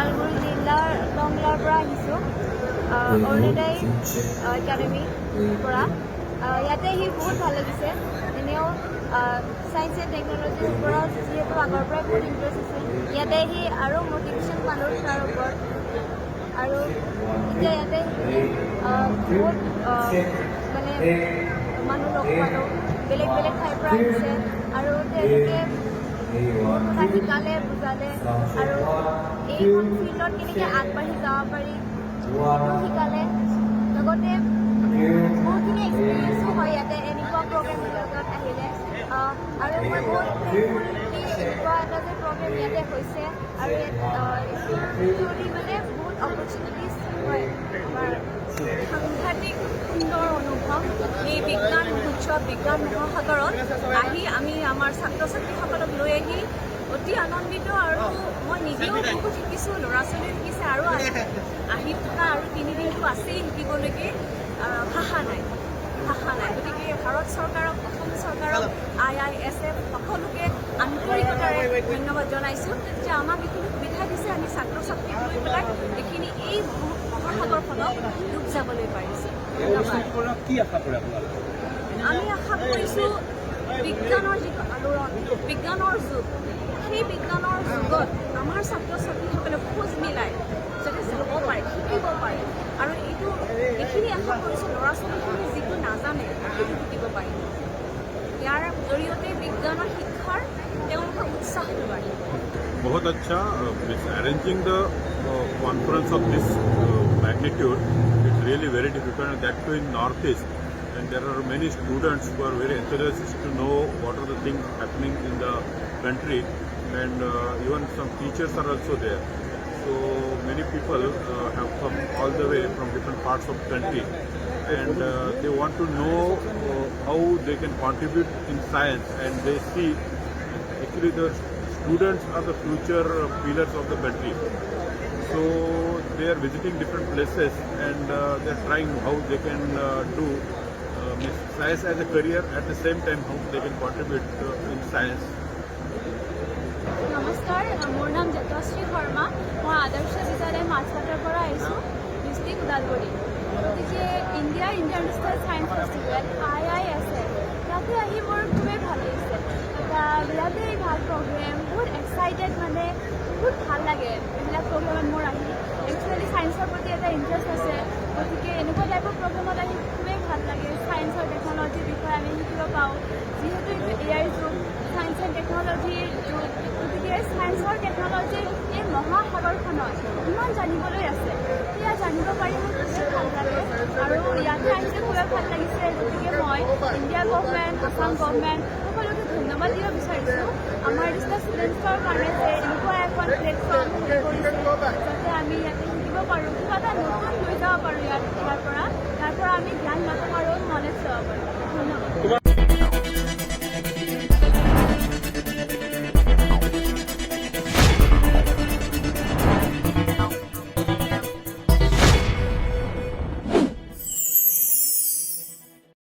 ওদালগুৰি জিলাৰ টংলাৰ পৰা আহিছোঁ অৰুণোদয় একাডেমীৰ পৰা। ইয়াতে আহি বহুত ভাল লাগিছে। এনেও ছায়েন্স এণ্ড টেকন'লজিৰ ওপৰত যিহেতু আগৰ পৰাই বহুত ইণ্টাৰেষ্ট আছে, ইয়াতে আহি আৰু মটিভেশ্যন পালোঁ তাৰ ওপৰত। আৰু এতিয়া ইয়াতে বহুত মানে মানুহ লগ পালোঁ, বেলেগ বেলেগ ঠাইৰ পৰা আহিছে আৰু তেওঁলোকে বহুত কথা শিকালে, বুজালে আৰু এইখন ফিল্ডত কেনেকৈ আগবাঢ়ি যাব পাৰি সেইটো শিকালে। লগতে বহুতখিনি এক্সপিৰিয়েঞ্চো হয় ইয়াতে এনেকুৱা প্ৰগ্ৰেমবিলাকত আহিলে। আৰু মই বহুত থ্ৰেংকফুল কি এনেকুৱা এটা যে প্ৰগ্ৰেম ইয়াতে হৈছে আৰু থ্ৰুদি মানে বহুত অপৰচুনিটিজ হয়। আমাৰ সাংঘাতিক সুন্দৰ অনুভৱ এই বিজ্ঞান মহোৎসৱ, বিজ্ঞান মহাসাগৰত আহি আমি আমাৰ ছাত্ৰ ছাত্ৰীসকলক লৈ আহি অতি আনন্দিত। আৰু মই নিজেও বহুত শিকিছোঁ, ল'ৰা ছোৱালীও শিকিছে আৰু আহি থকা আৰু 3 দিনটো আছেই শিকিবলৈকে। ভাষা নাই। গতিকে ভাৰত চৰকাৰক, অসম চৰকাৰক, IISF সকলোকে আন্তৰিকতাৰে ধন্যবাদ জনাইছোঁ যে আমাক এইখিনি সুবিধা দিছে, আমি ছাত্ৰ ছাত্ৰীক লৈ পেলাই এইখিনি এই মহাসাগৰখনক ডুব যাবলৈ পাৰিছোঁ। আমি আশা কৰিছোঁ বিজ্ঞানৰ যিটো আলোড়ন, বিজ্ঞানৰ যুগ, সেই বিজ্ঞানৰ যুগত আমাৰ ছাত্ৰ ছাত্ৰীসকলে খোজ মিলাই যাতে যাব পাৰে, শিকিব পাৰে। আৰু এইখিনি আশা কৰিছোঁ ল'ৰা ছোৱালীখিনি যিটো নাজানে সেইটো শিকিব পাৰিব। ইয়াৰ জৰিয়তে বিজ্ঞানৰ শিক্ষাৰ তেওঁলোকৰ উৎসাহটো বাঢ়িব। बहुत अच्छा arranging the conference of this magnitude. It's really very difficult, and that too in Northeast. And there are many students who are very enthusiastic to know what are the things happening in the country, and even some teachers are also there. So many people have come all the way from different parts of the country, and they want to know how they can contribute in science, and they see actually the students are the future pillars of the country. So they are visiting different places, and they are trying how they can do science as a career, at the same time how they can contribute in science. নমস্কাৰ, মোৰ নাম জ্যোতশ্ৰী শৰ্মা। মই আদৰ্শ বিদ্যালয় মাছবাটৰ পৰা আহিছোঁ, district Udalguri. গতিকে ইণ্ডিয়াৰ ইণ্টাৰনেশ্যনেল ছায়েন্স ফেষ্টিভেল IISF ইয়াতে আহি মোৰ খুবেই ভাল লাগিছে। এটা বিৰাটেই ভাল প্ৰগ্ৰেম, বহুত এক্সাইটেড, মানে বহুত ভাল লাগে এইবিলাক প্ৰগ্ৰেমত মোৰ আহি। একচুৱেলি ছায়েন্সৰ প্ৰতি এটা ইণ্টাৰেষ্ট আছে, গতিকে এনেকুৱা টাইপৰ প্ৰগ্ৰেমত আহি খুবেই ভাল লাগে। ছায়েন্সৰ টেকন'লজিৰ বিষয়ে আমি শিকিব পাওঁ, যিহেতু এইটো AI যুগ, ছায়েন্স এণ্ড টেকন'লজিৰ যুগ। গতিকে ছায়েন্সৰ টেকন'লজিৰ এই মহাসাগৰখনত ইমান জানিবলৈ আছে, সেয়া জানিব পাৰি মোৰ খুবেই ভাল লাগে। আৰু ইয়াতে আহিছে খুবেই ভাল লাগিছে। গতিকে মই ইণ্ডিয়া গভৰ্ণমেণ্ট, আসাম গভৰ্ণমেণ্ট সকলোকে ধন্যবাদ দিব বিচাৰিছোঁ আমাৰ নিচিনা ষ্টুডেণ্টছৰ কাৰণে যে এনেকুৱা এখন প্লেটফৰ্ম কৰিছে, যাতে আমি ইয়াতে শিকিব পাৰোঁ, কিবা এটা নতুন লৈ যাব পাৰোঁ। ইয়াৰ পৰা আমি জ্ঞান ল'ব পাৰোঁ, নলেজ ল'ব পাৰোঁ। ধন্যবাদ।